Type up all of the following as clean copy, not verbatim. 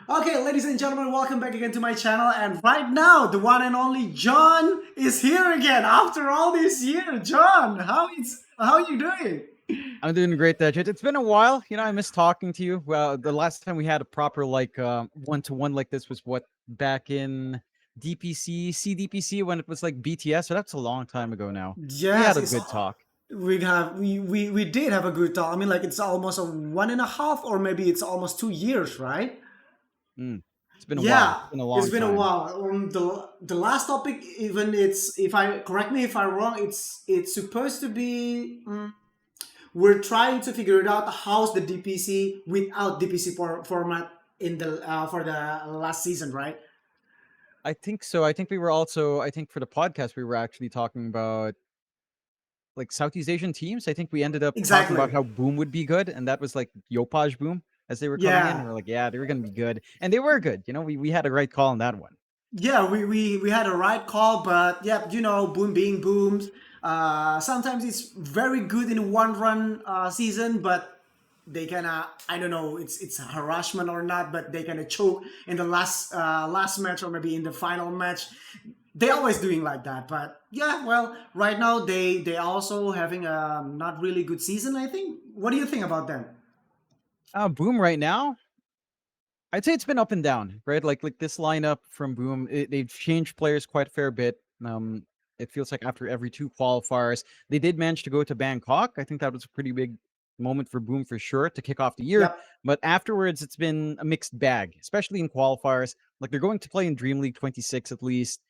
Okay, ladies and gentlemen, welcome back again to my channel. And right now, the one and only John is here again after all these years. John, how are you doing? I'm doing great, Dejet. It's been a while. I miss talking to you. Well, the last time we had a proper one-to-one like this was what back in DPC, CDPC when it was like BTS. So that's a long time ago now. We Yes, had a good talk. we did have a good talk. I mean, like it's almost a 1.5, or maybe it's almost 2 years, right? Mm. It's been a while. Yeah, It's been a it's long been a time. while. The last topic, even it's if I correct me if I'm wrong, it's supposed to be. We're trying to figure it out how's the DPC without DPC format in the for the last season, right? I think so. I think for the podcast we were actually talking about like Southeast Asian teams. I think we ended up talking about Exactly. how Boom would be good, and that was like Yopaj Boom as they were coming in. Yeah. And we're like, yeah, they were going to be good, and they were good. We had a right call on that one. Yeah, we had a right call, but yeah, boom being booms. Sometimes it's very good in one run season, but they kinda, I don't know, it's harassment or not, but they kinda choke in the last match, or maybe in the final match. They always doing like that, but yeah, well, right now they also having a not really good season, I think. What do you think about them? Boom right now, I'd say it's been up and down, right? Like this lineup from Boom, they've changed players quite a fair bit. It feels like after every two qualifiers, they did manage to go to Bangkok. I think that was a pretty big moment for Boom for sure to kick off the year. Yep. But afterwards, it's been a mixed bag, especially in qualifiers. Like they're going to play in Dream League 26 at least.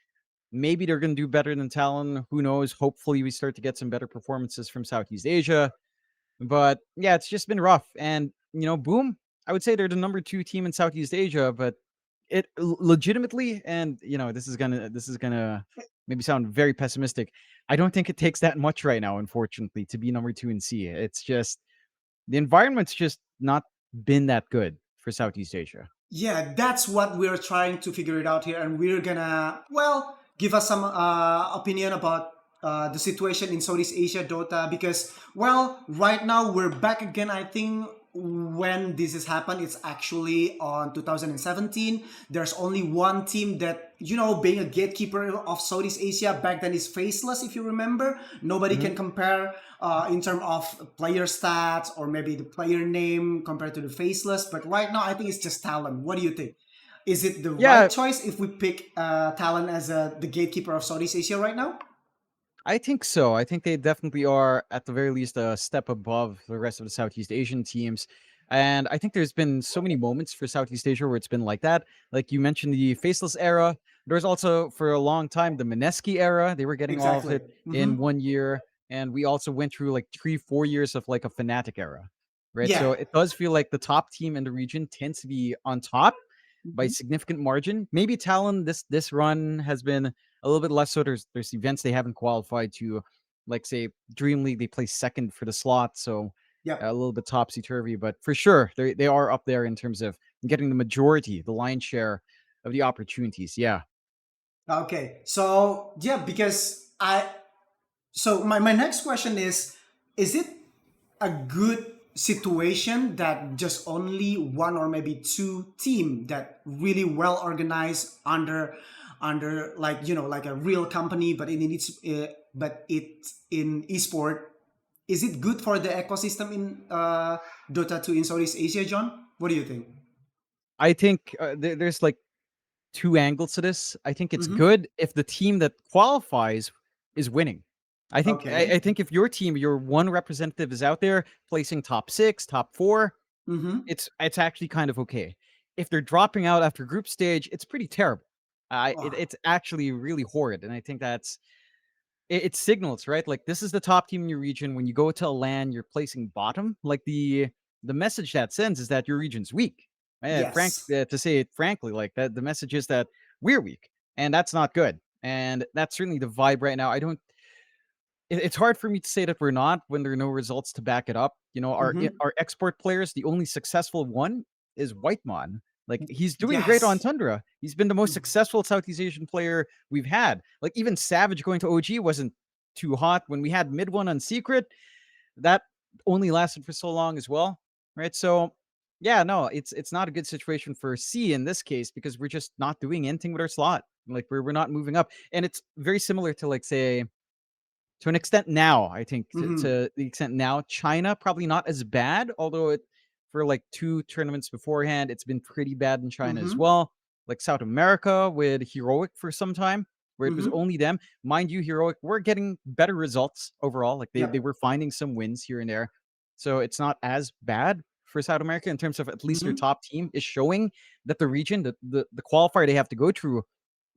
Maybe they're going to do better than Talon. Who knows? Hopefully, we start to get some better performances from Southeast Asia. But yeah, it's just been rough. And Boom, I would say they're the number two team in Southeast Asia, but legitimately, and this is gonna maybe sound very pessimistic. I don't think it takes that much right now, unfortunately, to be number two in C. It's just the environment's just not been that good for Southeast Asia. Yeah, that's what we're trying to figure it out here, and we're gonna, well, give us some opinion about the situation in Southeast Asia Dota, because, well, right now we're back again. I think when this has happened, it's actually on 2017. There's only one team that, being a gatekeeper of Southeast Asia back then is Faceless, if you remember. Nobody Mhm. can compare in terms of player stats or maybe the player name compared to the Faceless. But right now, I think it's just Talon. What do you think? Is it the right Yeah, choice if we pick Talon as the gatekeeper of Southeast Asia right now? I think so. I think they definitely are, at the very least, a step above the rest of the Southeast Asian teams. And I think there's been so many moments for Southeast Asia where it's been like that. Like you mentioned, the Faceless era. There was also, for a long time, the Mineski era. They were getting all of Exactly. it in 1 year. And we also went through like 3, 4 years of like a Fnatic era, right? Yeah. So it does feel like the top team in the region tends to be on top by Mhm. significant margin. Maybe Talon this run has been a little bit less so. There's events they haven't qualified to, like say Dream League, they play second for the slot, so a Yep. little bit topsy turvy. But for sure, they are up there in terms of getting the majority, the lion's share of the opportunities. Yeah, Okay. So yeah, because my next question is it a good situation that just only one or maybe two team that really well organized under like like a real company, but it's in esport, is it good for the ecosystem in Dota 2 in Southeast Asia, John? What do you think? I think there's like two angles to this. I think it's Mm-hmm. good if the team that qualifies is winning. I Okay. think if your team, your one representative is out there placing top six, top four, Mm-hmm. it's actually kind of okay. If they're dropping out after group stage, it's pretty terrible. Oh, It's actually really horrid, and I think it signals, right? Like this is the top team in your region. When you go to a LAN, you're placing bottom. Like the message that sends is that your region's weak. yes. To say it frankly, like that, the message is that we're weak, and that's not good. And that's certainly the vibe right now. I don't. It's hard for me to say that we're not when there are no results to back it up. Mm-hmm. Our export players, the only successful one is Whitemon. Like he's doing great on Yes. Tundra. He's been the most successful Southeast Asian player we've had. Like even Savage going to OG wasn't too hot. When we had mid one on Secret, that only lasted for so long as well, right? So Yeah, no, it's not a good situation for C in this case because we're just not doing anything with our slot. Like we're not moving up, and it's very similar to like say to an extent now. I think Mm-hmm. to the extent now, China probably not as bad, although it for like two tournaments beforehand, it's been pretty bad in China as Mm-hmm. well. Like South America with Heroic for some time, where it was Mm-hmm. only them. Mind you, Heroic were getting better results overall. Like they Yep. were finding some wins here and there, so it's not as bad for South America in terms of at least their Mm-hmm. top team is showing that the region, the qualifier they have to go through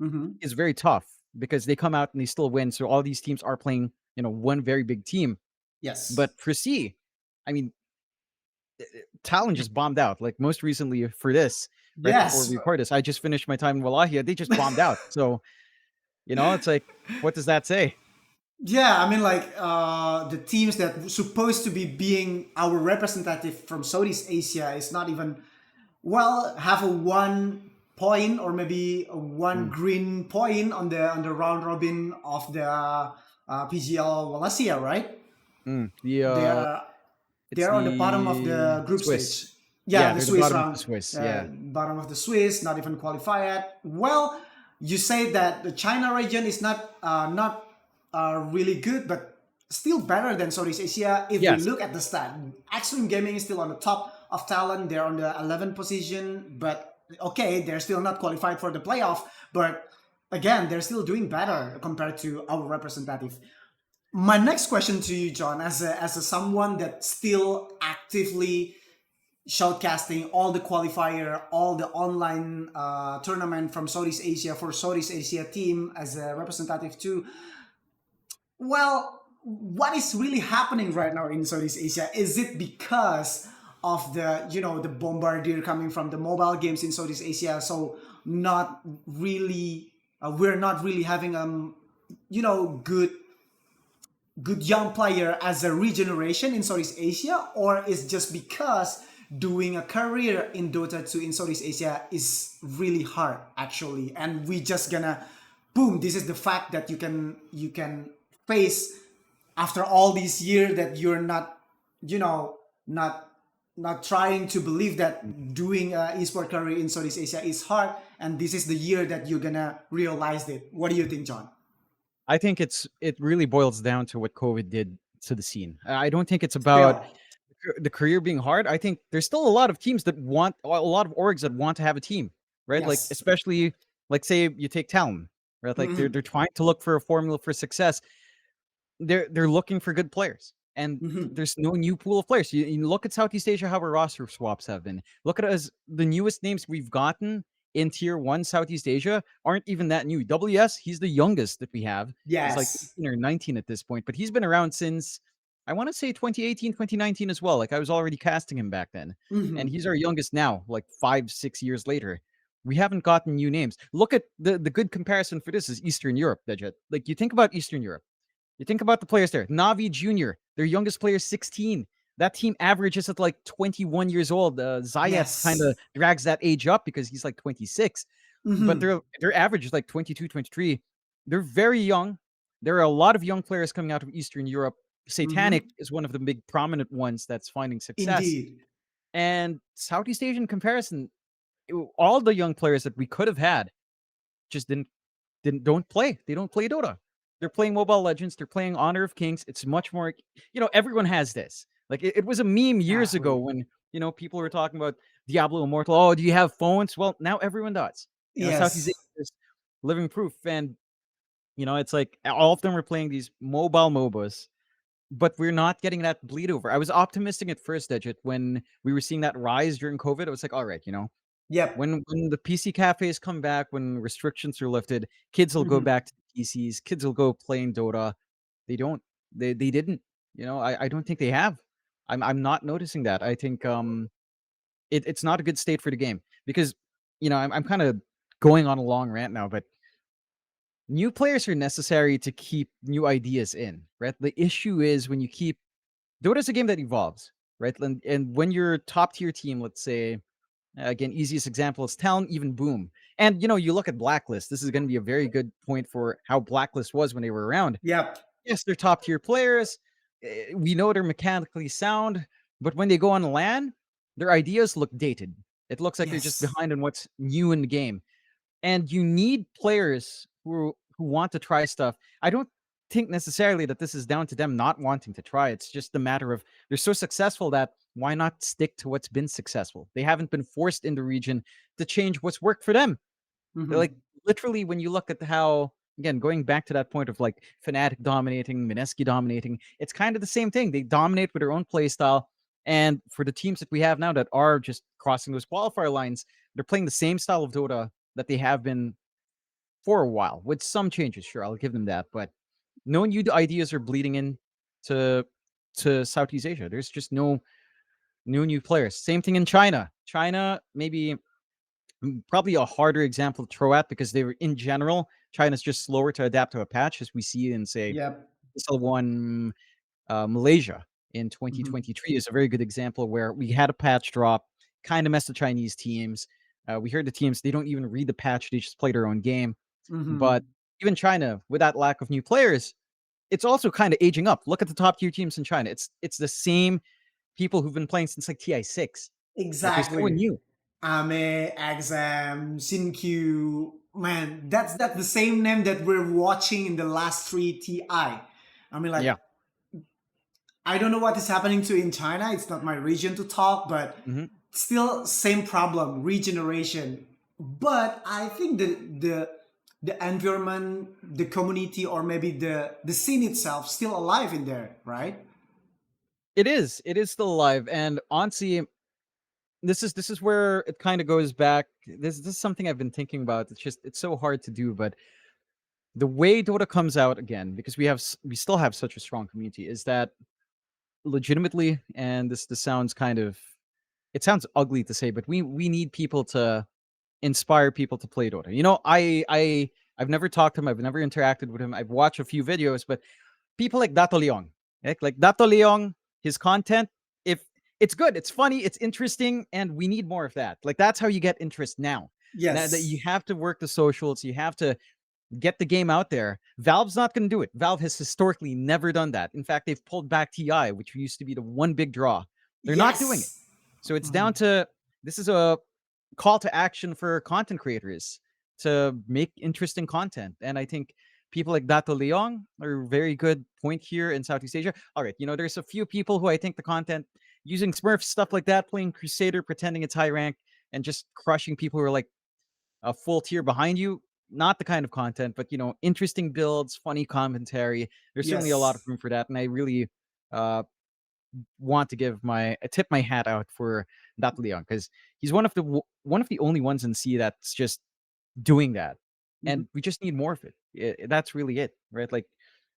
Mm-hmm. is very tough because they come out and they still win. So all these teams are playing, one very big team. Yes. But for C, I mean, Talon just bombed out. Like most recently for this, right before Yes. we record this, I just finished my time in Wallachia. They just bombed out. So it's like, what does that say? Yeah, I mean, like the teams that supposed to be being our representative from Southeast Asia is not even have a 1 point or maybe a one Mm, green point on the round robin of the PGL Wallachia, right? The They're it's they're on the bottom of the the group Swiss. stage. Yeah, Yeah, the they're the Swiss bottom of the round, Swiss. Yeah. bottom of the Swiss, not even qualified. Well, you say that the China region is not really good, but still better than Southeast Asia. If we Yes. look at the stat, Extreme Gaming is still on the top of talent. They're on the 11th position, but okay, they're still not qualified for the playoff. But again, they're still doing better compared to our representative. My next question to you, John, as a someone that still actively shoutcasting all the qualifier, all the online tournament from Southeast Asia for Southeast Asia team as a representative too. Well, what is really happening right now in Southeast Asia? Is it because of the bombardier coming from the mobile games in Southeast Asia? So not really, we're not really having good young player as a regeneration in Southeast Asia, or is just because doing a career in Dota 2 in Southeast Asia is really hard actually, and we just gonna boom. This is the fact that you can face after all these years that you're not you know not not trying to believe that doing a esport career in Southeast Asia is hard, and this is the year that you're gonna realize it. What do you think, John? I think it really boils down to what COVID did to the scene. I don't think it's about Still. the career being hard. I think there's still a lot of teams that want a lot of orgs that want to have a team, right? Like Yes. especially like say you take Talon, right? Like they're Hmm. they're trying to look for a formula for success. They're looking for good players, and Hmm. there's no new pool of players. You look at Southeast Asia, how our roster swaps have been. Look at us, the newest names we've gotten in Tier One Southeast Asia aren't even that new. WS, he's the youngest that we have. He's like Yes. 18 or 19 at this point, but he's been around since I want to say 2018, 2019 as well. Like I was already casting him back then, and Hmm. he's our youngest now. Like 5, 6 years later. We haven't gotten new names. Look at the good comparison for this is Eastern Europe, Dejet. Like you think about Eastern Europe. You think about the players there. Navi Jr., their youngest player is 16. That team averages at like 21 years old. Zayat kind of Yes. drags that age up because he's like 26, but Hmm. their average is like 22, 23. They're very young. There are a lot of young players coming out of Eastern Europe. Satanic Hmm. is one of the big prominent ones that's finding success. Indeed. And Southeast Asian comparison, all the young players that we could have had just didn't don't play. They don't play Dota. They're playing Mobile Legends. They're playing Honor of Kings. It's much more. Everyone has this. Like it was a meme years ago Exactly. when people were talking about Diablo Immortal. Oh, do you have phones? Well, now everyone does. Southeast Yes. Asia is living proof, and it's like all of them are playing these mobile MOBAs, but we're not getting that bleed over. I was optimistic at first, Digit, when we were seeing that rise during COVID. I was like, all right, Yep. when the PC cafes come back, when restrictions are lifted, kids will go Hmm. back to the PCs. Kids will go playing Dota. They don't. They didn't. I don't think they have. I'm not noticing that. I think it's not a good state for the game because I'm kind of going on a long rant now, but new players are necessary to keep new ideas in, right? The issue is when you keep Dota is a game that evolves, right? And when your top tier team, let's say again, easiest example is Talon, even Boom. And you look at Blacklist. This is going to be a very good point for how Blacklist was when they were around. Yep. Yes, they're top tier players. We know they're mechanically sound, but when they go on LAN, their ideas look dated. It looks like they're just Yes. behind on what's new in the game. And you need players who want to try stuff. I don't think necessarily that this is down to them not wanting to try. It's just a matter of they're so successful that why not stick to what's been successful? They haven't been forced in the region to change what's worked for them. They're like Hmm. literally when you look at how again going back to that point of like Fnatic dominating, Mineski dominating, it's kind of the same thing. They dominate with their own play style. And for the teams that we have now that are just crossing those qualifier lines, they're playing the same style of Dota that they have been for a while, with some changes. Sure, I'll give them that, but no new ideas are bleeding in to Southeast Asia. There's just no new players. Same thing in China. China maybe probably a harder example to throw at because they were in general China's just slower to adapt to a patch, as we see in say Yep. SL1 Malaysia in Hmm. 2023 is a very good example where we had a patch drop, kind of messed the Chinese teams. We heard the teams they don't even read the patch; they just play their own game. But Hmm. even China, with that lack of new players, it's also kind of aging up. Look at the top tier teams in China. It's the same people who've been playing since like TI6. Like there's no one Exactly. new. Ame, Exam, Sinkyu. Man, that's the same name that we're watching in the last three TI. I mean, like, Yeah. I don't know what is happening to in China. It's not my region to talk, but Hmm. still same problem, regeneration. But I think the environment, the community, or maybe the scene itself still alive in there, right? It is. It is still alive. And honestly, this is where it kind of goes back. This is something I've been thinking about. It's just it's so hard to do, but the way Dota comes out again, because we still have such a strong community, is that legitimately, and this sounds kind of it sounds ugly to say, but we need people to inspire people to play Dota. You know, I've never talked to him, I've never interacted with him. I've watched a few videos, but people like Dato Leong, like Dato Leong, his content, if it's good, it's funny, it's interesting, and we need more of that. Like that's how you get interest now. That you Yes. have to work the socials, you have to get the game out there. Valve's not going to do it. Valve has historically never done that. In fact, they've pulled back TI, which used to be the one big draw. They're not doing it. Yes. So it's down Mhm. to this is a call to action for content creators to make interesting content. And I think people like Dato Leong are a very good point here in Southeast Asia. All right, there's a few people who I think the content using Smurf stuff like that, playing Crusader, pretending it's high rank, and just crushing people who are like a full tier behind you. Not the kind of content, but interesting builds, funny commentary. There's certainly a lot of Yes. room for that, and I really uh, want to give my I tip my hat out for Dat Leon because he's one of the only ones in C that's just doing that, Mhm. and we just need more of it. That's really it, right? Like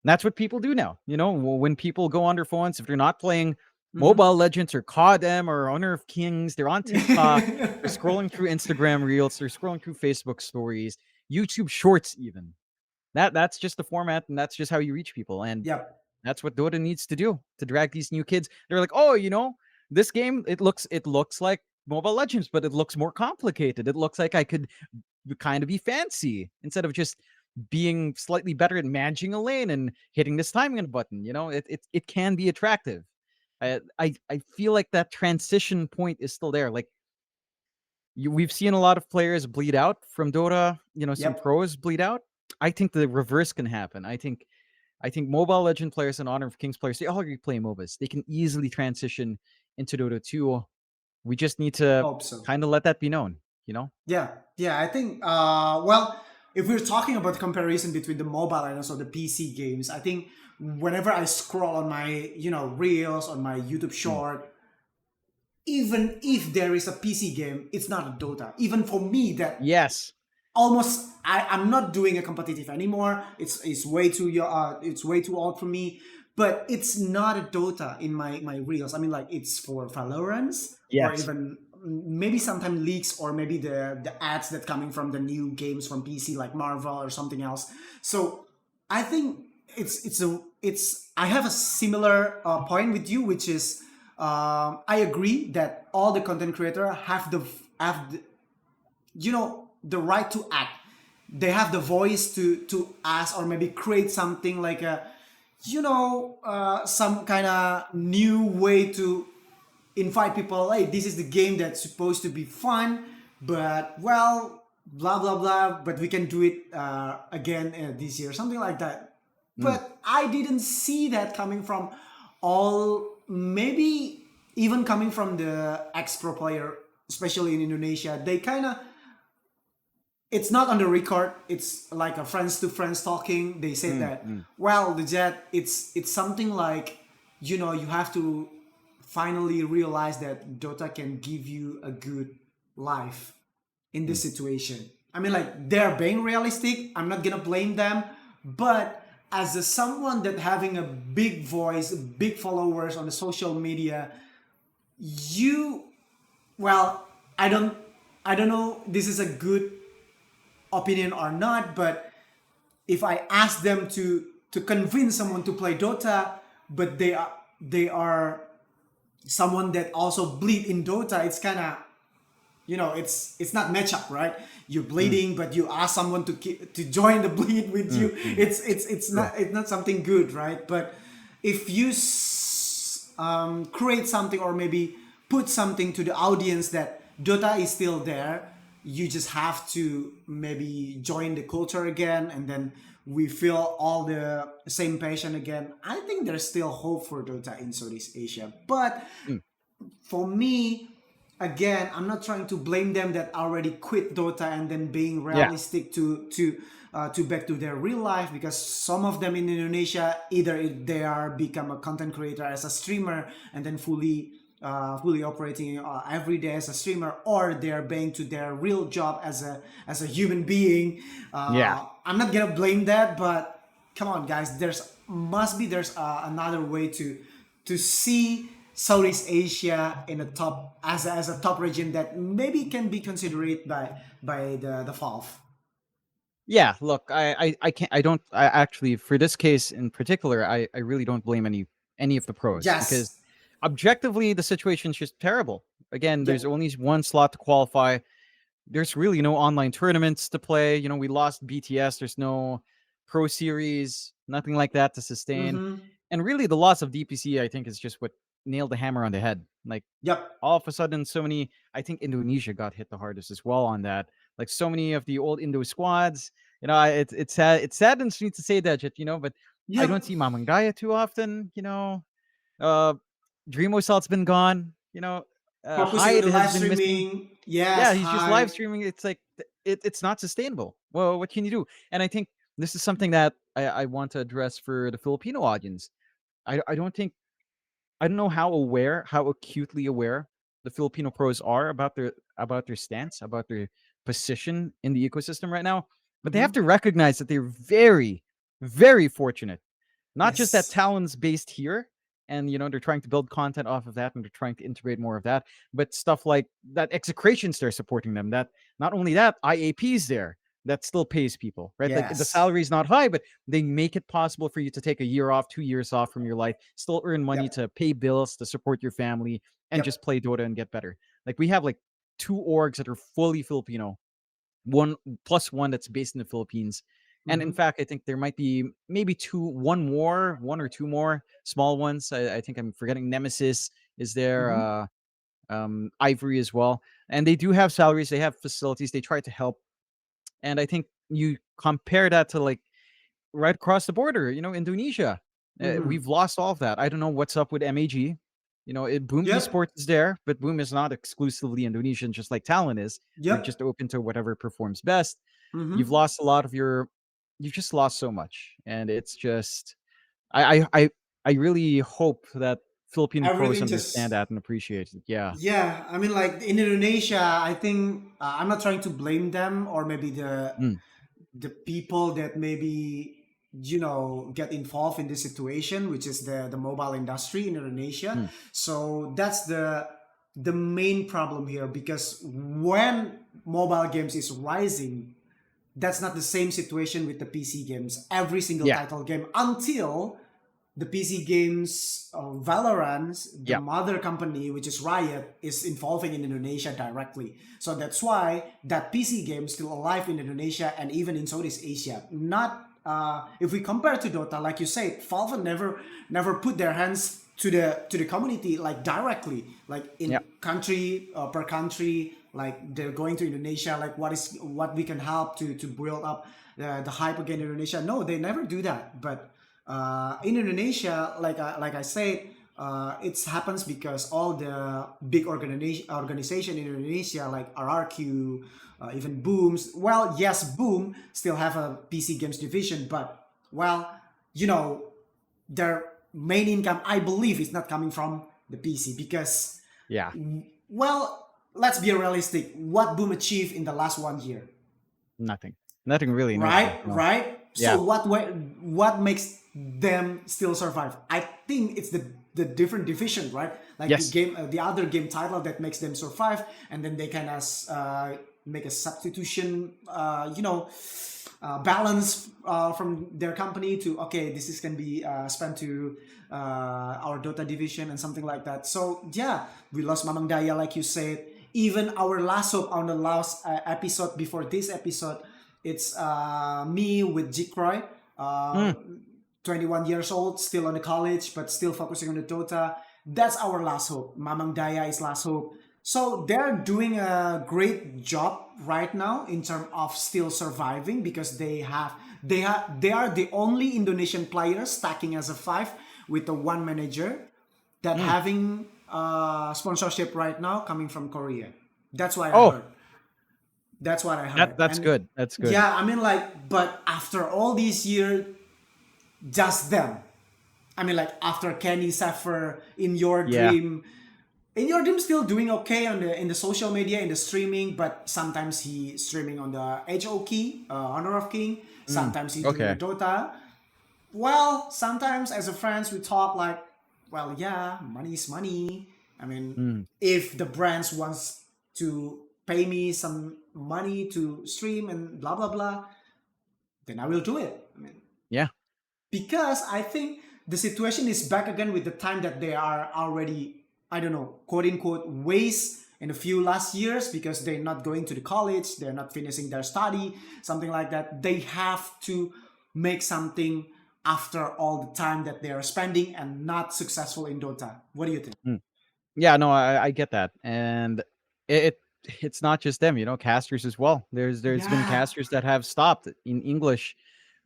that's what people do now. When people go on their phones, if they're not playing Mhm. Mobile Legends or COD or Honor of Kings, they're on TikTok, they're scrolling through Instagram Reels, they're scrolling through Facebook Stories, YouTube Shorts, even. That's just the format, and that's just how you reach people. And Yep. that's what Dota needs to do to drag these new kids. They're like, oh, this game it looks like Mobile Legends, but it looks more complicated. It looks like I could kind of be fancy instead of just being slightly better at managing a lane and hitting this timing button. It can be attractive. I feel like that transition point is still there. Like we've seen a lot of players bleed out from Dota. Some Yep. pros bleed out. I think the reverse can happen. I think Mobile Legend players and Honor of Kings players, they already play MOBAs. They can easily transition into Dota 2. We just need to Hope so. kind of let that be known. Yeah. Yeah. I think. Well, if we're talking about comparison between the mobile and also the PC games, I think whenever I scroll on my reels on my YouTube Mm. short, even if there is a PC game, it's not a Dota. Even for me, that Yes. almost I'm not doing a competitive anymore. It's way too it's way too old for me. But it's not a Dota in my reels. I mean, like it's for Valorant or Yes. even maybe sometimes leaks or maybe the ads that coming from the new games from PC like Marvel or something else. So I think it's I have a similar point with you, which is I agree that all the content creator have the right to act. They have the voice to ask or maybe create something like a some kind of new way invite people, hey, this is the game that's supposed to be fun, but well, blah blah blah, but we can do it again this year, something like that. Mm, But I didn't see that coming from all, maybe even coming from the ex-pro player, especially in Indonesia. They kind of, it's not on the record, it's like a friends to friends talking. They said mm, that, mm, well, the Jet, it's something like, you have to finally realize that Dota can give you a good life in mm. this situation. I mean, like, they're being realistic, I'm not gonna blame them, but as a someone that having a big voice, big followers on the social media, you, well, I don't know this is a good opinion or not, but if I ask them to convince someone to play Dota, but they are someone that also bleed in Dota, it's kind of, it's not match up, right? You're Mm, bleeding, but you ask someone to join the bleed with mm, you. mm. It's True. not something good, right? But if you create something, or maybe put something to the audience that Dota is still there, you just have to maybe join the culture again, and then we feel all the same passion again. I think there's still hope for Dota in Southeast Asia, but Mm. for me, again, I'm not trying to blame them that already quit Dota and then being Yeah. realistic to back to their real life, because some of them in Indonesia, either they are become a content creator as a streamer and then fully operating every day as a streamer, or they're being to their real job as a human being. Yeah. I'm not gonna blame that, but come on, guys, there's another way to see Southeast Asia in a top, as a top region that maybe can be considered by the Valve. Yeah, look, I can't I don't I actually for this case in particular, I really don't blame any of the pros because Yes. objectively the situation's just terrible. Again, there's Yep. only one slot to qualify. There's really no online tournaments to play. We lost BTS. There's no pro series, nothing like that to sustain. Mm-hmm. And really the loss of DPC I think is just what nailed the hammer on the head. Like Yep. all of a sudden so many I think Indonesia got hit the hardest as well on that. Like so many of the old Indo squads, it's sad. It saddens me to say that, but I don't Yep. see Mamangaya too often. Uh, Dreamo Salt's been gone. Focusing on Hyde the has live been missing. streaming. Yes. Yeah, he's just Hi. live streaming. It's like it's not sustainable. Well, what can you do? And I think this is something that I want to address for the Filipino audience. I don't think I don't know how acutely aware the Filipino pros are about their stance, about their position in the ecosystem right now. But they have Mm-hmm. to recognize that they're very, very fortunate. Not just that Yes. talent's based here, and they're trying to build content off of that, and they're trying to integrate more of that, but stuff like that execrations they're supporting them. That not only that, IAP's there that still pays people, right? Like the Yes. salary is not high, but they make it possible for you to take a year off, 2 years off from your life, still earn money Yep. to pay bills, to support your family, and Yep. just play Dota and get better. Like we have like two orgs that are fully Filipino, one plus one that's based in the Philippines. And in Mm-hmm. fact, I think there might be maybe one or two more small ones. I think I'm forgetting. Nemesis is there, Mm-hmm. Ivory as well, and they do have salaries. They have facilities. They try to help, and I think you compare that to like right across the border, Indonesia. Mm-hmm. We've lost all of that. I don't know what's up with MAG. Boom Yep. Esports is there, but Boom is not exclusively Indonesian, just like Talon is. They're Yep. just open to whatever performs best. You've Mm-hmm. lost a lot of you've just lost so much. And it's just I really hope that Filipino pros Everything understand just, that and appreciate it. Yeah. yeah, I mean, like in Indonesia, I think I'm not trying to blame them, or maybe Mm, the people that maybe get involved in this situation, which is the mobile industry in Indonesia. mm, So that's the main problem here, because when mobile games is rising, that's not the same situation with the PC games. Every single yeah. title game, until the PC games, Valorant, the Yeah. mother company, which is Riot, is involving in Indonesia directly. So that's why that PC game is still alive in Indonesia and even in Southeast Asia. Not if we compare to Dota, like you said, Valve never put their hands to the community, like directly, like Yeah. in country per country, like they're going to Indonesia, like what we can help to build up the hype again in Indonesia. No, they never do that. But in Indonesia, like I said, it happens because all the big organization in Indonesia, like RRQ, even Booms. Well, yes, Boom still have a PC games division, but well, you know, their main income, I believe, is not coming from the PC because, Yeah. well, let's be realistic. What Boom achieved in the last 1 year, Nothing. Nothing really notable. right? No. Right. So Yeah. what makes them still survive? I think it's the different division, right? Like the Yes. game, the other game title that makes them survive, and then they kind of make a substitution, balance from their company to, okay, this is can be spent to our Dota division and something like that. So yeah, we lost Mamang Daya, like you said. Even our last hope on the last episode before this episode, it's me with Jikroy, Mm, 21 years old, still on the college, but still focusing on the Dota. That's our last hope. Mamang Daya is last hope. So they're doing a great job right now in terms of still surviving because they are the only Indonesian players stacking as a five with the one manager that mm. having sponsorship right now coming from Korea. That's what I Oh, heard. That's what I that heard. that's And good. That's good. yeah, I mean, like, but after all these years, just them. I mean, like, after Kenny Saffer Yeah. in your dream, still doing okay on the in the social media, in the streaming, but sometimes he streaming on the HOK, Honor of King. Mm, Sometimes he doing the okay. Dota. Well, sometimes as a friends we talk like, well, yeah, money is money. I mean, Mm, if the brands wants to pay me some money to stream and blah blah blah, then I will do it. I mean, yeah. because I think the situation is back again with the time that they are already, I don't know, quote unquote, waste in a few last years because they're not going to the college, they're not finishing their study, something like that. They have to make something after all the time that they are spending and not successful in Dota. What do you think? Mm. Yeah, no, I get that, and it it's not just them, casters as well. There's been Yeah. casters that have stopped in English.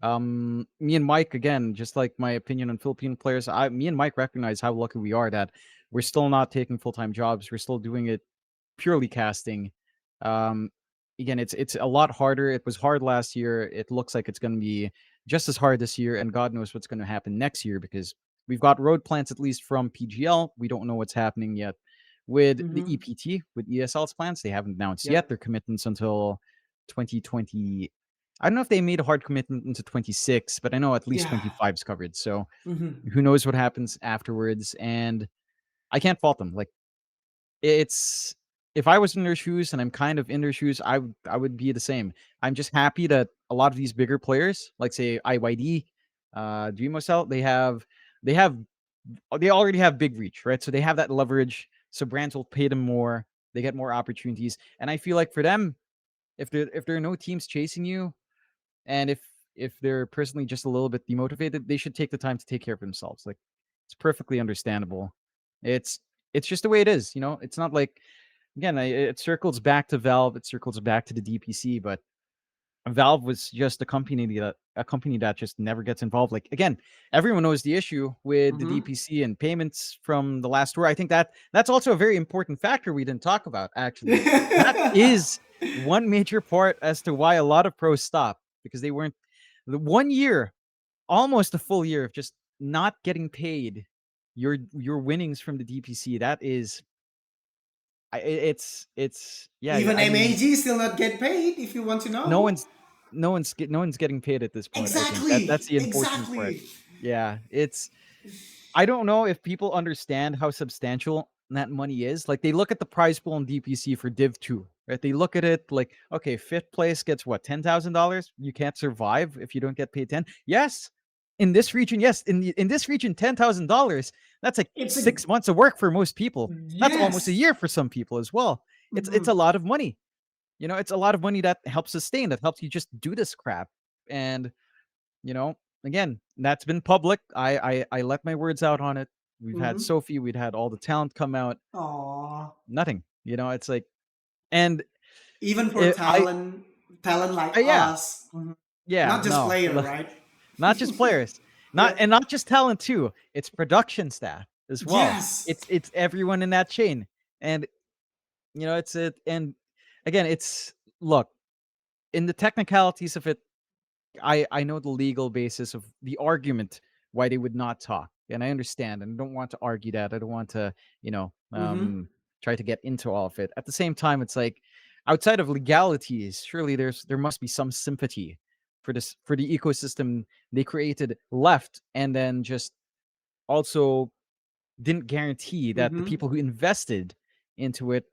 Me and Mike, again, just like my opinion on Filipino players, me and Mike recognize how lucky we are that we're still not taking full time jobs. We're still doing it purely casting. Um, Again, it's a lot harder. It was hard last year. It looks like it's going to be just as hard this year, and God knows what's going to happen next year because we've got road plans at least from PGL. We don't know what's happening yet with the Mm-hmm. EPT, with ESL's plans. They haven't announced yet Yep. their commitments until 2020. I don't know if they made a hard commitment into 26, but I know at least Yeah. 25 is covered. So Mm-hmm. who knows what happens afterwards? And I can't fault them. Like, it's if I was in their shoes and I'm kind of in their shoes, I would be the same. I'm just happy that a lot of these bigger players, like say IYD, Dreamosel, they have they already have big reach, right? So they have that leverage. So brands will pay them more. They get more opportunities. And I feel like for them, if there are no teams chasing you, and if they're personally just a little bit demotivated, they should take the time to take care of themselves. Like, it's perfectly understandable. It's it's just the way it is. It's not like, again, it circles back to Valve, it circles back to the DPC, but Valve was just a company that just never gets involved. Like, again, everyone knows the issue with the Mm-hmm. DPC and payments from the last tour. I think that's also a very important factor we didn't talk about. Actually, that is one major part as to why a lot of pros stop, because they weren't the 1 year, almost a full year of just not getting paid your winnings from the DPC. That is, it's yeah. Even I mean, MAG still not get paid if you want to no know. one's no one's getting paid at this point. I think that's Exactly. the unfortunate part. Exactly. Yeah, I don't know if people understand how substantial that money is. Like, they look at the prize pool in DPC for Div 2, right? They look at it like, okay, fifth place gets what, $10,000? You can't survive if you don't get paid 10. Yes. In this region, yes. In this region, $10,000, that's like It's a 6 months of work for most people. That's almost a yes. year for some people as well. It's a Mhm. lot of money. It's a lot of money that helps sustain, that helps you just do this crap. And, you know, again, that's been public. I let my words out on it. we've had Mm-hmm. Sophie, we'd had all the talent come out, Aw. nothing. It's like, and Even for it, talent like yeah, us, mhm. yeah, Not just no, player, right? not just players, Yeah. not just talent too. It's production staff as well. Yes. It's everyone in that chain, and it's it. And again, it's look in the technicalities of it. I know the legal basis of the argument why they would not talk, and I understand, and I don't want to argue that. I don't want to, Mm-hmm. try to get into all of it. At the same time, it's like outside of legalities, surely there must be some sympathy for the ecosystem they created left, and then just also didn't guarantee that the Mm-hmm. people who invested into it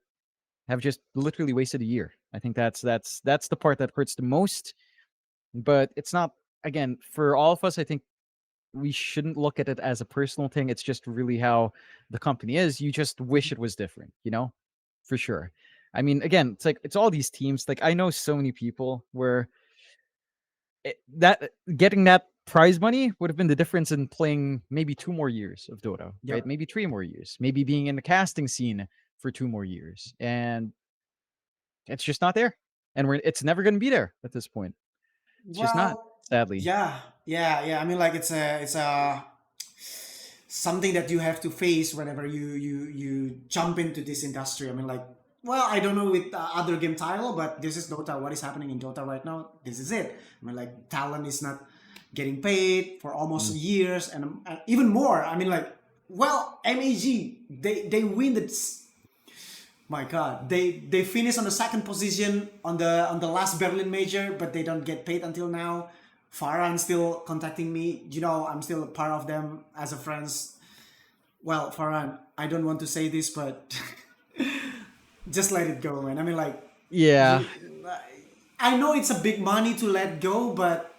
have just literally wasted a year. I think that's the part that hurts the most, but it's not, again, for all of us. I think we shouldn't look at it as a personal thing. It's just really how the company is. You just wish it was different, for sure. I mean, again, it's like it's all these teams. Like I know so many people where that getting that prize money would have been the difference in playing maybe 2 more years of Dota, right? Yep. Maybe 3 more years, maybe being in the casting scene for 2 more years, and it's just not there, and it's never going to be there at this point. It's just not, Well, sadly. yeah, yeah, yeah. I mean, like it's a something that you have to face whenever you jump into this industry. I mean, like, well, I don't know with other game title, but this is Dota. What is happening in Dota right now? This is it. I mean, like, talent is not getting paid for almost Mm. years, and even more. I mean, like, well, MAG they win the. My God, they finish on the second position on the last Berlin major, but they don't get paid until now. Farhan still contacting me. I'm still a part of them as a friends. Well, Farhan, I don't want to say this, but just let it go, man. I mean, like, Yeah. you, I know it's a big money to let go, but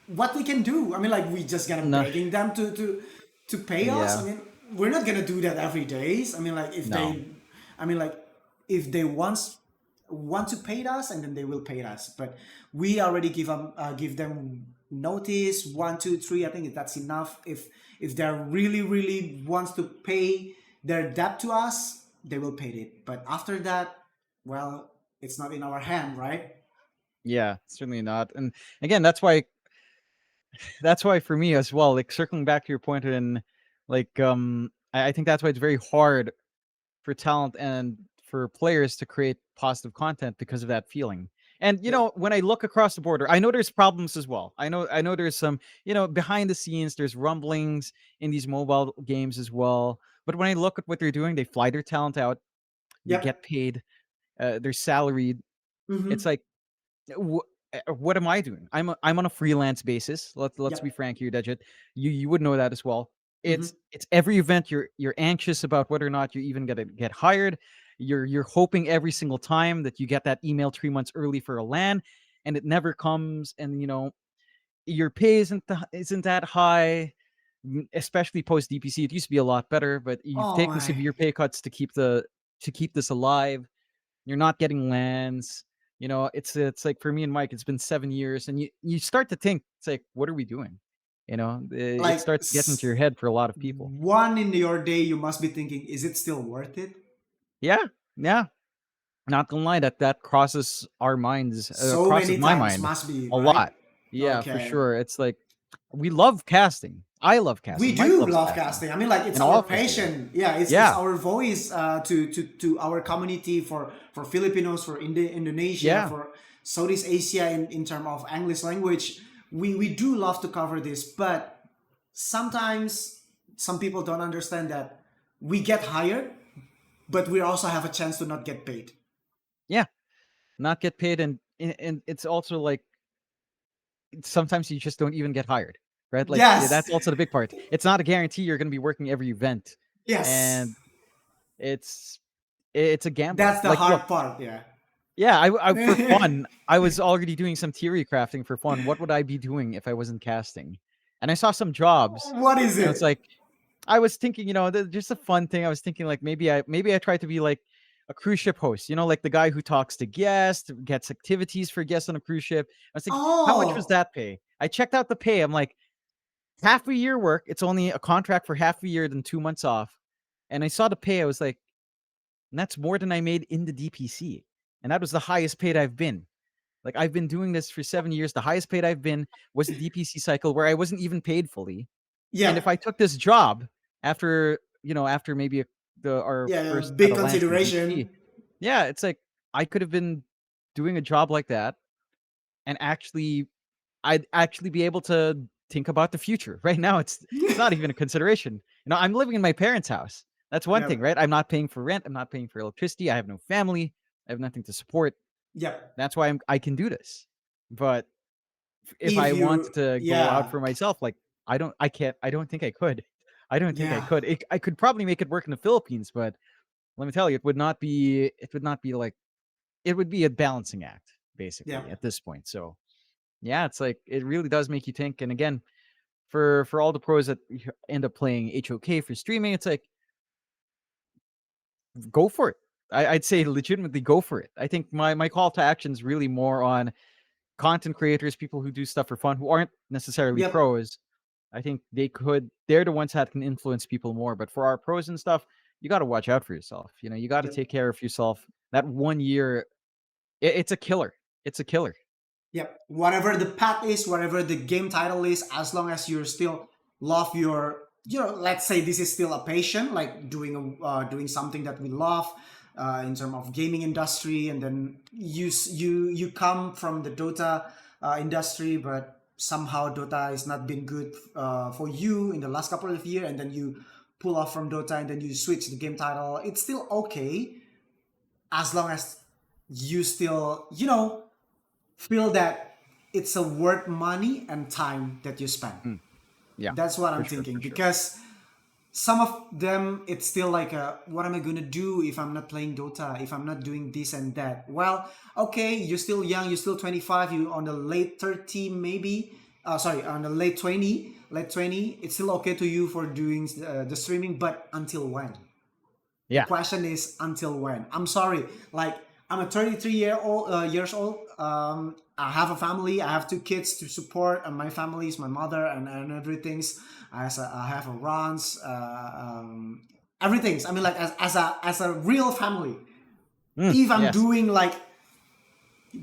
what we can do? I mean, like, we just gonna No. begging them to pay us. I Yeah. mean, we're not gonna do that every days. I mean, like, No. I mean, like, if they want to pay us, and then they will pay us. But we already give them notice 1, 2, 3. I think that's enough. If they really really wants to pay their debt to us, they will pay it. But after that, well, it's not in our hand, right? Yeah, certainly not. And again, that's why for me as well, like circling back to your point, and like I think that's why it's very hard for talent and for players to create positive content because of that feeling. And Yep. when I look across the border, I know there's problems as well. I know there's some, behind the scenes, there's rumblings in these mobile games as well. But when I look at what they're doing, they fly their talent out, they get Yep. paid, they're salaried. It's Mm-hmm. like, what am I doing? I'm on a freelance basis. Let's be Yep. frank here, Dejet. You would know that as well. Mm-hmm. It's every event you're anxious about whether or not you're even gonna get hired. You're hoping every single time that you get that email 3 months early for a LAN, and it never comes. And your pay isn't that high, especially post DPC. It used to be a lot better, but you've Oh taken my. severe pay cuts to keep this alive. You're not getting lands. It's like for me and Mike, it's been 7 years, and you start to think, it's like, what are we doing? It Like starts to get into your head for a lot of people. one in your day, you must be thinking, is it still worth it? Yeah, yeah. Not gonna lie, that crosses our minds, So crosses many my times mind must be, a right? lot. Yeah, for Okay. sure. It's like we love casting. I love We casting. Mike do loves love casting, casting. I mean, like, it's and all our of us do. passion. Yeah, it's Yeah, our voice to our community, for Filipinos, for Indonesia, yeah. for Southeast Asia in terms of English language. We do love to cover this, but sometimes some people don't understand that we get hired, but we also have a chance to not get paid. Yeah, not get paid, and it's also like sometimes you just don't even get hired, right? Like Yes, that's also the big part. It's not a guarantee you're going to be working every event, yes, and it's it's a gamble. that's the Like, look, hard part. Yeah. yeah, I for fun, I was already doing some theory crafting for fun. What would I be doing if I wasn't casting? And I saw some jobs, What is and it's it? like I was thinking, just a fun thing. I was thinking like maybe I try to be like a cruise ship host, like the guy who talks to guests, gets activities for guests on a cruise ship. I was thinking, how much was Oh, that pay? I checked out the pay. I'm like, half a year work. It's only a contract for half a year, then 2 months off. And I saw the pay. I was like, that's more than I made in the DPC. And that was the highest paid I've been. Like, I've been doing this for 7 years. The highest paid I've been was the DPC cycle where I wasn't even paid fully. And Yeah, if I took this job after, after maybe our yeah, first set big of lands in consideration. DPC, yeah, it's like I could have been doing a job like that and I'd actually be able to think about the future. Right now, it's not even a consideration. I'm living in my parents' house. That's one Yeah, thing, right? I'm not paying for rent. I'm not paying for electricity. I have no family. I have nothing to support. yeah. That's why I can do this. But if If I wanted you, to go out yeah, for myself, like I can't. I don't think I could. I don't think I yeah, could. I could probably make it work in the Philippines, but let me tell you, it would not be. It would not be like. It would be a balancing act, yeah, basically, at this point. So yeah, it's like it really does make you think. And again, for all the pros that end up playing HOK for streaming, it's like go for it. I'd say legitimately go for it. I think my call to action is really more on content creators, people who do stuff for fun, who aren't necessarily yep, pros. I think they're the ones that can influence people more. But for our pros and stuff, you got to watch out for yourself. You got to yep. take care of yourself. That 1 year, it's a killer. It's a killer. Yep. Whatever the path is, whatever the game title is, as long as you're still love your, let's say this is still a passion, like doing something that we love, in terms of gaming industry, and then you come from the Dota industry, but somehow Dota has not been good for you in the last couple of years, and then you pull off from Dota and then you switch the game title. It's still okay as long as you still, feel that it's a worth money and time that you spend. Mm, yeah, That's what for I'm sure, thinking, for sure. because some of them it's still like what am I gonna do if I'm not playing Dota, if I'm not doing this and that? Well, okay, you're still young, you're still 25, you're on the late 30 maybe, sorry, on the late 20, it's still okay to you for doing the streaming, but until when? The Yeah, question is until when? I'm sorry. Like, I'm a 33 years old. I have a family. I have two kids to support, and my family is my mother and everything's. I have a runs, everything's. I mean, like as a real family. If I'm yes,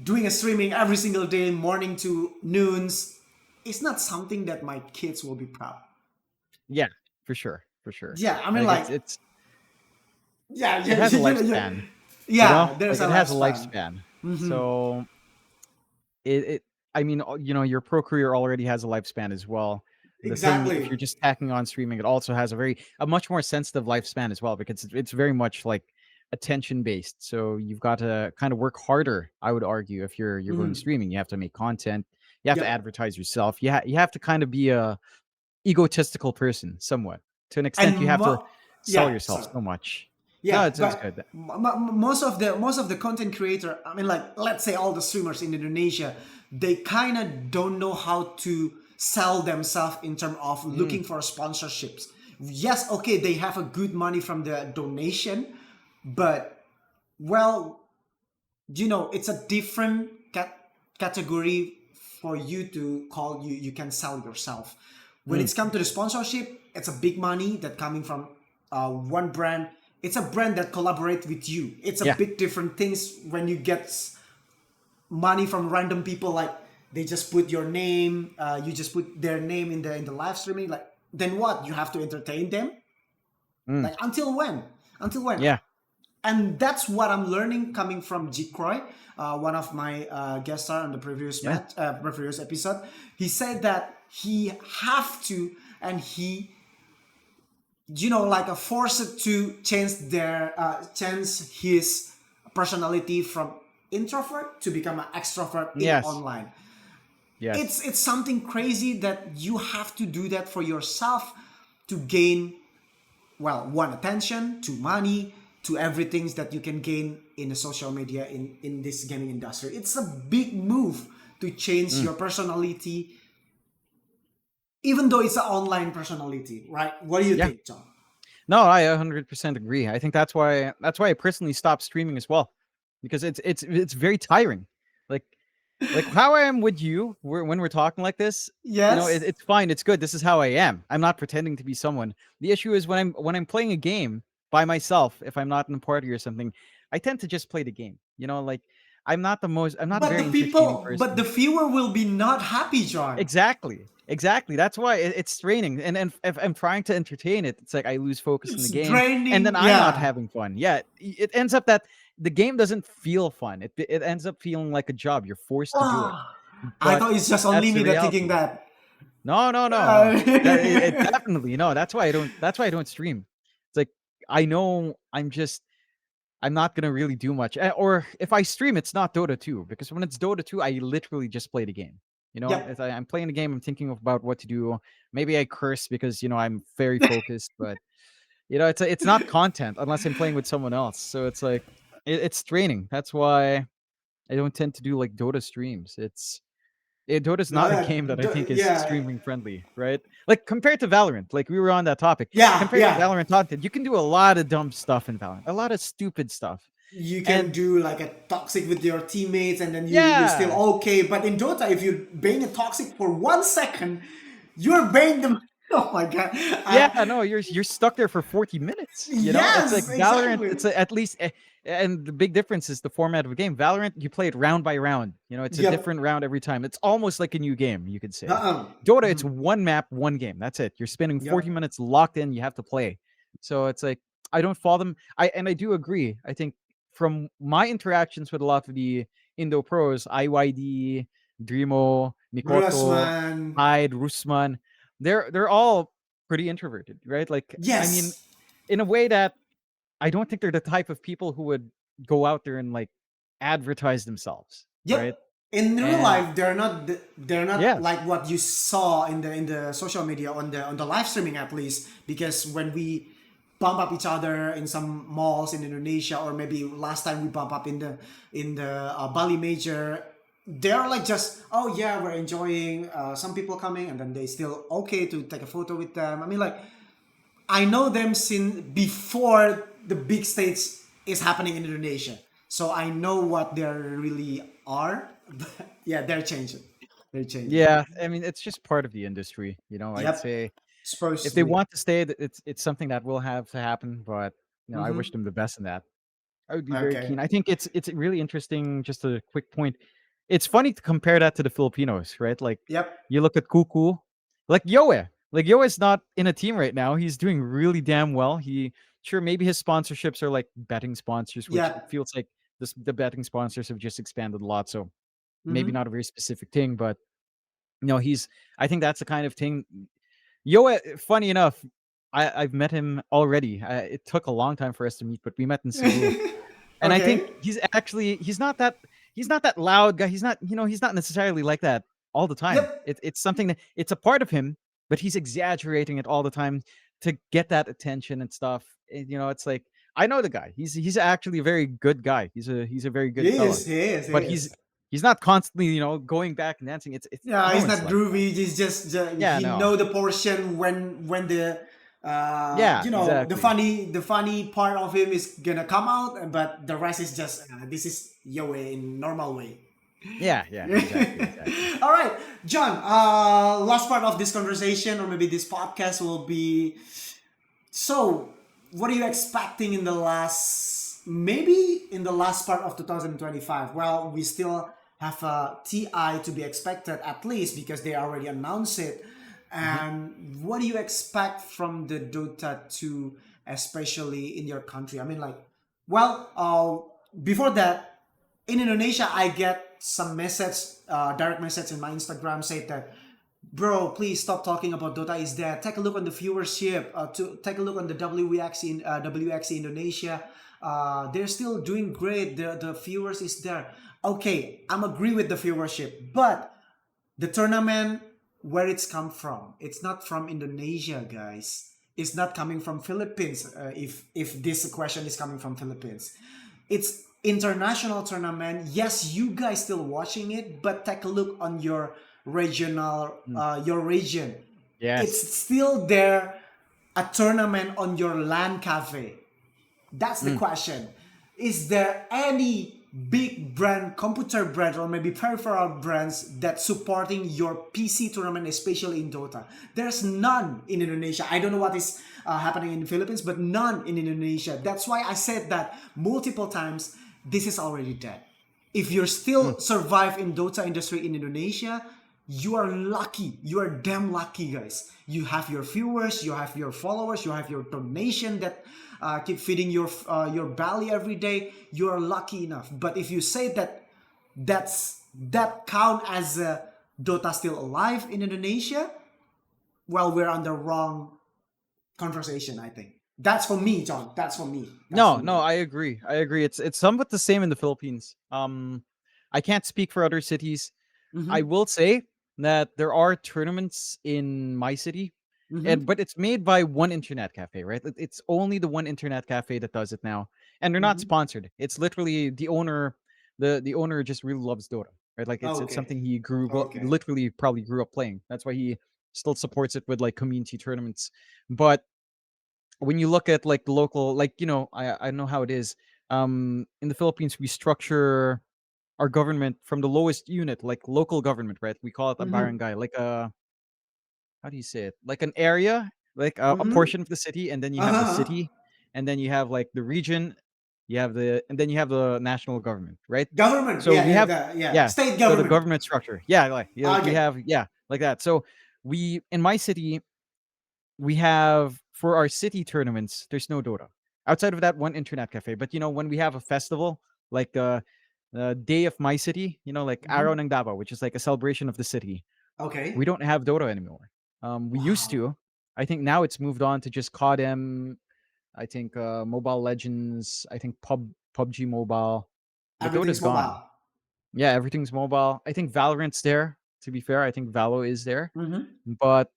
doing a streaming every single day, morning to noons, it's not something that my kids will be proud. yeah, for sure, for sure. Yeah, I I mean, think like, it's yeah, it yeah, has a yeah. lifespan. Yeah, there's Like a it has a lifespan. lifespan. Mm-hmm. So it I mean, your pro career already has a lifespan as well. The thing, if Exactly. you're just tacking on streaming, it also has a much more sensitive lifespan as well, because it's very much like attention based. So you've got to kind of work harder, I would argue, if you're going Hmm. streaming. You have to make content, you have to Yep. advertise yourself. You have to kind of be a egotistical person somewhat. To an extent, And you have to sell yeah, yourself sorry. so much. No, Yeah, it's but good. most of the content creator, I mean, like, let's say all the streamers in Indonesia, they kind of don't know how to sell themselves in terms of Mm, looking for sponsorships. Yes, okay, they have a good money from the donation, but, well, it's a different category for you to call you can sell yourself. When mm, it's come to the sponsorship, it's a big money that coming from one brand. It's a brand that collaborate with you. It's a yeah, big different things when you get money from random people, like they just put your name, you just put their name in the live streaming, like, then what, you have to entertain them, mm, like, until when? yeah, And that's what I'm learning coming from Jikroy, one of my guest star on the yeah, previous episode. He said that he have to, and he, like a forced to change his personality from introvert to become an extrovert in yes, online. yes. It's something crazy that you have to do that for yourself to gain, well, one, attention, two, money, to everything that you can gain in the social media in this gaming industry. It's a big move to change Mm. your personality, even though it's an online personality, right? What do you Yeah. think, John? No, I 100% agree. I think that's why I personally stopped streaming as well, because it's very tiring. Like Like how I am with you, when we're talking like this, Yes. it's fine. It's good. This is how I am. I'm not pretending to be someone. The issue is when I'm playing a game by myself. If I'm not in a party or something, I tend to just play the game. Like I'm not a very entertaining But the person. viewer will be not happy, John. Exactly. Exactly. That's why it's straining. And if I'm trying to entertain it, it's like I lose focus in the It's game, and then draining. I'm not Yeah. having fun. Yeah, it ends up that the game doesn't feel fun. It ends up feeling like a job. You're forced to do it. Ah, I But thought it's just only that's the me that thinking reality. that. No, no, no, no. It Uh, definitely no. That's why I don't stream. It's like I know I'm not gonna really do much. Or if I stream, it's not Dota 2 because when it's Dota 2, I literally just play the game. If yep. I'm playing the game, I'm thinking about what to do. Maybe I curse because I'm very focused, but it's not content unless I'm playing with someone else. So it's like it's draining. That's why I don't tend to do like Dota streams. Dota's No, not a game that I think is yeah. streaming friendly, right? Like compared to Valorant, like we were on that topic. Yeah, Compared to yeah. Valorant content, you can do a lot of dumb stuff in Valorant, a lot of stupid stuff. You can And do like a toxic with your teammates and then you're still yeah, okay. But in Dota, if you're being a toxic for 1 second, you're being them. Oh my god. yeah, no, you're stuck there for 40 minutes. It's like Yes, Valorant. exactly. At least, and the big difference is the format of a game. Valorant, you play it round by round. It's a Yep. different round every time. It's almost like a new game, you could say. Uh-uh. Dota, it's Mhm. one map, one game. That's it. You're spending 40 Yep. minutes locked in. You have to play. So it's like I don't follow them. I do agree. I think from my interactions with a lot of the Indo pros, IYD, Dreamo, Mikoto, Russman. Hyde, Rusman, they're all pretty introverted, right? Like, I mean, Yes. in a way that I don't think they're the type of people who would go out there and like advertise themselves, right? Yep. In real And life, they're not yeah, like what you saw in the social media on the live streaming at least. Because when we bump up each other in some malls in Indonesia, or maybe last time we bump up in the Bali Major, they're like just, oh yeah, we're enjoying. Some people coming, and then they still okay to take a photo with them. I mean, like, I know them since before the big stage is happening in Indonesia. So I know what they really are. But yeah, they're changing. They're changing. yeah. I mean, it's just part of the industry. I'd Yep. say if they Supposedly. want to stay, it's something that will have to happen. But I wish Mm-hmm. them the best in that. I would be very Okay. keen. I think it's really interesting. Just a quick point. It's funny to compare that to the Filipinos, right? Like Yep. you look at Kuku, like Yoe. Like Yoe's not in a team right now. He's doing really damn well. Sure, maybe his sponsorships are like betting sponsors, which it Yep. feels like the betting sponsors have just expanded a lot. So maybe Mm-hmm. not a very specific thing, but he's. I think that's the kind of thing. Yoa, funny enough, I've met him already. It took a long time for us to meet, but we met in Cebu, and I think Okay. he's not that loud guy. He's not necessarily like that all the time. Yep. It's something that it's a part of him, but he's exaggerating it all the time to get that attention and stuff. It's like I know the guy. He's actually a very good guy. He's a very He good fella, is. He is. He but is. he's not constantly going back and dancing. It's Yeah, no he's one's not like that. groovy. He's just Yeah, he no. know the portion when the Yeah, the exactly. funny part of him is gonna come out, but the rest is just this is your way in normal way. Yeah, yeah, exactly, exactly. All right, John. Last part of this conversation, or maybe this podcast, will be, so, what are you expecting in the maybe in the last part of 2025? Well, we still have a TI to be expected at least because they already announced it. Mhm. And what do you expect from the Dota 2, especially in your country? I mean, like, well, before that, in Indonesia, I get some direct message in my Instagram, say that, bro, please stop talking about Dota is dead. Take a look on the viewership. To take a look on the WXC Indonesia. They're still doing great. The viewers is there. Okay, I'm agree with the viewership, but the tournament, where it's come from, it's not from Indonesia, guys. It's not coming from Philippines. If this question is coming from Philippines, it's international tournament. Yes, you guys still watching it, but take a look on Mm. your region. It's Yes. still there, a tournament on your LAN cafe. That's the Mm. question. Is there any big brand, computer brand, or maybe peripheral brands that supporting your PC tournament, especially in Dota. There's none in Indonesia. I don't know what is happening in the Philippines, but none in Indonesia. That's why I said that multiple times. This is already dead. If you're Mm. still survive in Dota industry in Indonesia, you are lucky. You are damn lucky, guys. You have your viewers, you have your followers, you have your donation that keep feeding your belly every day. You are lucky enough. But if you say that count as Dota still alive in Indonesia, well, we're on the wrong conversation. I think that's for me, John. That's for me. That's for No, no, me. I agree. I agree. It's somewhat the same in the Philippines. I can't speak for other cities. I Mm-hmm. will say that there are tournaments in my city, and Mm-hmm. but it's made by one internet cafe, right? It's only the one internet cafe that does it now, and they're not Mm-hmm. sponsored. It's literally the owner. The owner just really loves Dota, right? Like it's Okay. something he grew well, Okay. literally probably grew up playing. That's why he still supports it with like community tournaments. But when you look at like the local, like I know how it is. In the Philippines, we structure our government from the lowest unit, like local government, right? We call it a Mm-hmm. barangay, like a how do you say it? Like an area, like a Mm-hmm. portion of the city, and then you have the Uh-huh. city, and then you have like the region, and then you have the national government, right? Government. So Yeah, we yeah, have, yeah. yeah. State So the government. government structure, yeah, like yeah, we Okay. have, yeah, like that. So we in my city we have for our city tournaments, there's no Dota outside of that one internet cafe. But when we have a festival like the day of my city, like Araw Mm-hmm. ng Davao, which is like a celebration of the city, we Okay. don't have Dota anymore. We used Wow. to. I think now it's moved on to just CODM. I think Mobile Legends. I think PUBG Mobile, but Dota's Everything's gone. mobile. Yeah, everything's mobile. I think Valorant's there. To be fair, I think Valo is there, Mm-hmm. but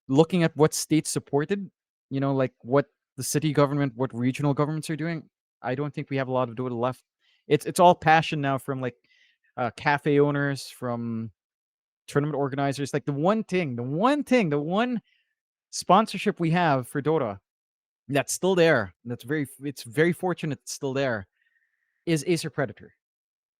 looking at what states supported, like what the city government, what regional governments are doing, I don't think we have a lot of Dota left. It's all passion now from like cafe owners, from tournament organizers. Like the one sponsorship we have for Dota that's still there. It's very fortunate it's still there. Is Acer Predator,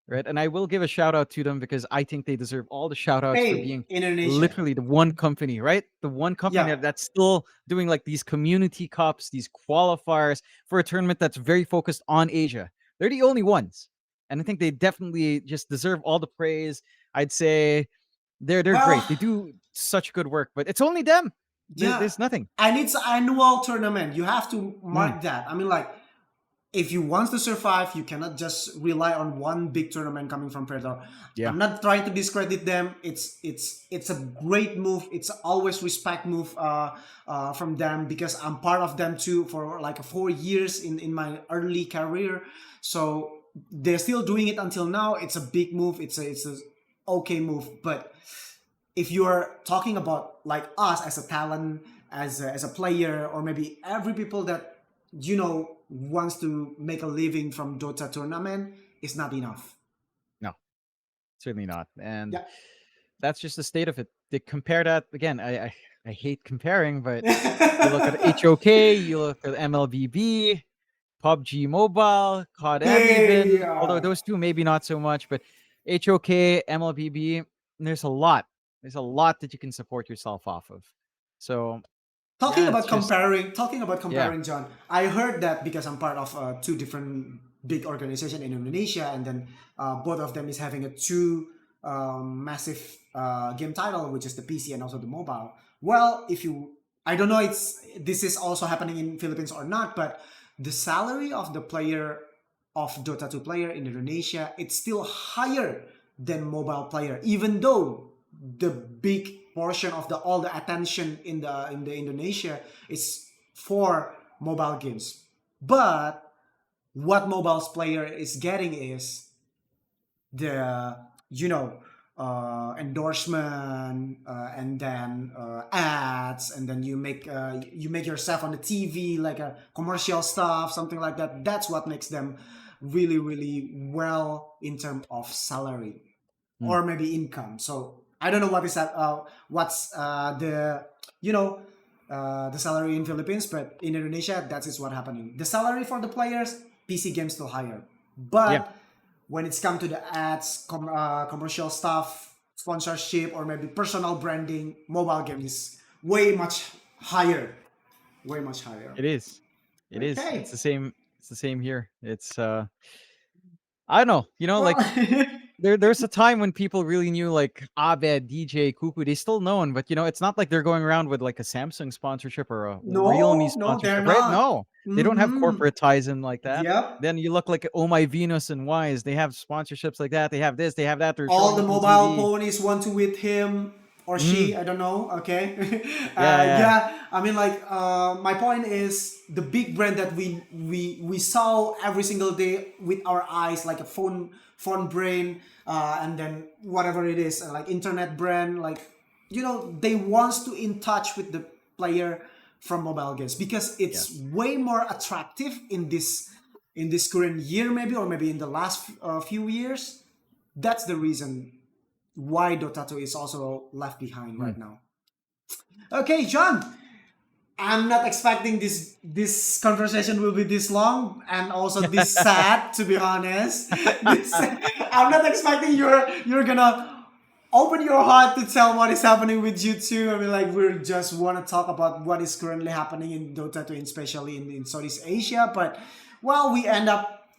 right? And I will give a shout out to them because I think they deserve all the shout outs for Hey, being Indonesia. literally the one company, right? The one company Yeah. that's still doing like these community cups, these qualifiers for a tournament that's very focused on Asia. They're the only ones. And I think they definitely just deserve all the praise. I'd say they're Well, great. They do such good work, but it's only them. yeah. There's nothing. And it's annual tournament. You have to Mm, mark that. I mean, like, if you want to survive, you cannot just rely on one big tournament coming from Predator. yeah. I'm not trying to discredit them. It's a great move. It's always respect move from them because I'm part of them too for like 4 years in my early career. So they're still doing it until now. It's a big move. It's a okay move. But if you're talking about like us as a talent, as a player, or maybe every people that wants to make a living from Dota tournament, it's not enough. No, certainly not. And Yeah. that's just the state of it. They compare that again. I hate comparing, but you look at HOK, you look at MLBB, PUBG Mobile, CODM Hey, even. Although those two maybe not so much, but HOK, MLBB, there's a lot. There's a lot that you can support yourself off of. So talking yeah, it's about just comparing talking about yeah, comparing John, I heard that because I'm part of two different big organization in Indonesia, and then both of them is having a two massive game title, which is the PC and also the mobile. Well, if you I don't know, it's this is also happening in Philippines or not, but the salary of the player of Dota 2 player in Indonesia, it's still higher than mobile player, even though the big portion of the all the attention in the Indonesia is for mobile games. But what mobiles player is getting is the endorsement, and then ads, and then you make yourself on the TV like a commercial stuff, something like that. That's what makes them really really well in terms of salary mm, or maybe income. So I don't know what is that. What's the you know the salary in Philippines, but in Indonesia, that is what happening. The salary for the players, PC games still higher, yeah, but when it's come to the ads, commercial stuff, sponsorship, or maybe personal branding, mobile game is way much higher, way much higher. It is. It is. It's Okay, the same. It's the same here. It's I don't know. well, Like there's a time when people really knew like Abed, DJ, Kuku. They still known, but it's not like they're going around with like a Samsung sponsorship or a Realme no, no, they're sponsorship, right? not. No, they don't have Mm-hmm. corporate ties in like that. Yep. Then you look like Oh My Venus and Wise. They have sponsorships like that. They have this. They have that. They're All showing the up on mobile TV. ponies want to with him or Mm, she, I don't know. Okay. yeah, yeah, Yeah, I mean, like, my point is the big brand that we saw every single day with our eyes, like a phone brand, and then whatever it is, like internet brand, like, they wants to in touch with the player from mobile games because it's yes. way more attractive in this current year, maybe, or maybe in the last few years. That's the reason why Dota 2 is also left behind Mm. right now. Okay, John, I'm not expecting this conversation will be this long and also this sad, to be honest. I'm not expecting you're gonna open your heart to tell what is happening with you too. I mean, like, we just want to talk about what is currently happening in Dota 2, especially in Southeast Asia. But well, we end up,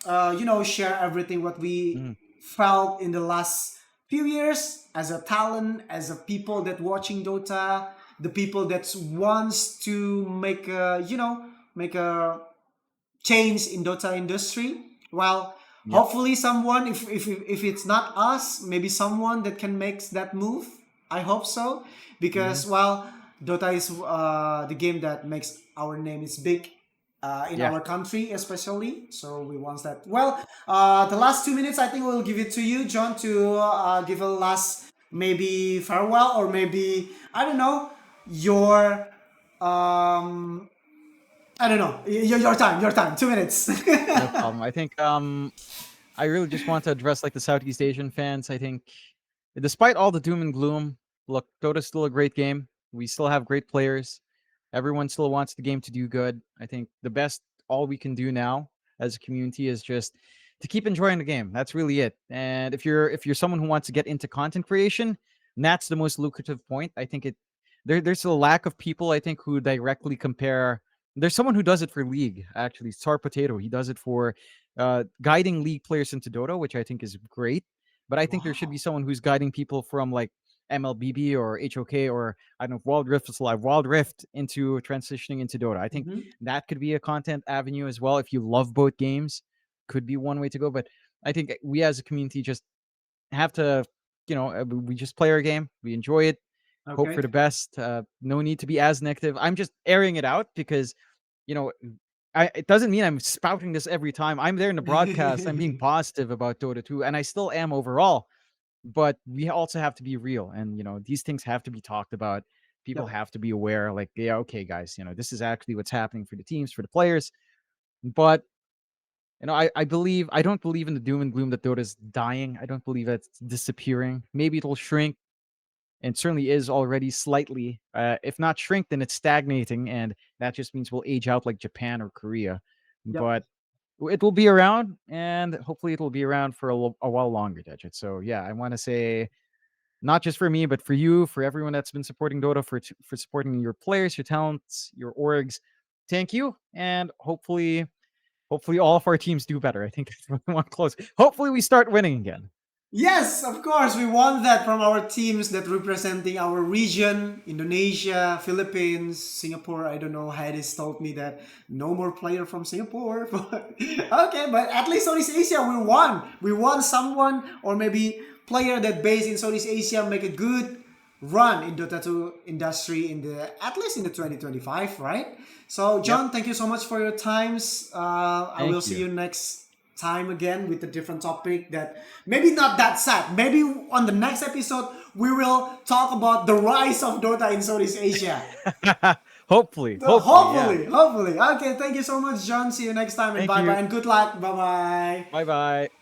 share everything what we Mm. felt in the last few years as a talent, as a people that watching Dota, the people that wants to make a change in Dota industry. Well, Yep. hopefully someone, if it's not us, maybe someone that can make that move. I hope so, Hmm. because well, Dota is the game that makes our name is big in Yeah. our country, especially. So we want that. Well, the last 2 minutes, I think we'll give it to you, John, to give a last maybe farewell or maybe I don't know your um I don't know. Your time. Your time. 2 minutes. No problem. I think I really just want to address like the Southeast Asian fans. I think despite all the doom and gloom, look, Dota's still a great game. We still have great players. Everyone still wants the game to do good. I think the best all we can do now as a community is just to keep enjoying the game. That's really it. And if you're someone who wants to get into content creation, that's the most lucrative point. I think there's a lack of people I think who directly compare. There's someone who does it for League, actually. Star Potato. He does it for guiding League players into Dota, which I think is great. But I think there should be Wow. someone who's guiding people from like MLBB or HOK or I don't know if Wild Rift is live, Wild Rift into transitioning into Dota. I think Hmm. that could be a content avenue as well. If you love both games, could be one way to go. But I think we as a community just have to, we just play our game, we enjoy it, hope for Okay. the best. No need to be as negative. I'm just airing it out because you know it doesn't mean I'm spouting this every time. I'm there in the broadcast. I'm being positive about Dota 2, and I still am overall. But we also have to be real, and these things have to be talked about. People Yep. have to be aware. Like, yeah, okay, guys, this is actually what's happening for the teams, for the players. But I don't believe in the doom and gloom that Dota's dying. I don't believe it's disappearing. Maybe it'll shrink, and certainly is already slightly. If not shrink, then it's stagnating, and that just means we'll age out like Japan or Korea. Yep. But it will be around, and hopefully it'll be around for a while longer, Dejet. So yeah, I want to say not just for me, but for you, for everyone that's been supporting Dota, for supporting your players, your talents, your orgs. Thank you, and hopefully all of our teams do better. I think that's what I want to close. Hopefully we start winning again. Yes, of course, we want that from our teams that representing our region, Indonesia, Philippines, Singapore. I don't know. Hadis told me that no more player from Singapore. But okay, but at least Southeast Asia, we won. We won someone or maybe player that based in Southeast Asia make a good run in Dota 2 industry in the at least in the 2025, right? So Yep. John, thank you so much for your times. I will Thank see you. you next time again with a different topic that maybe not that sad. Maybe on the next episode we will talk about the rise of Dota in Southeast Asia. Hopefully, yeah. Hopefully. Okay, thank you so much, John. See you next time and Thank bye bye you. and good luck. Bye bye. Bye bye.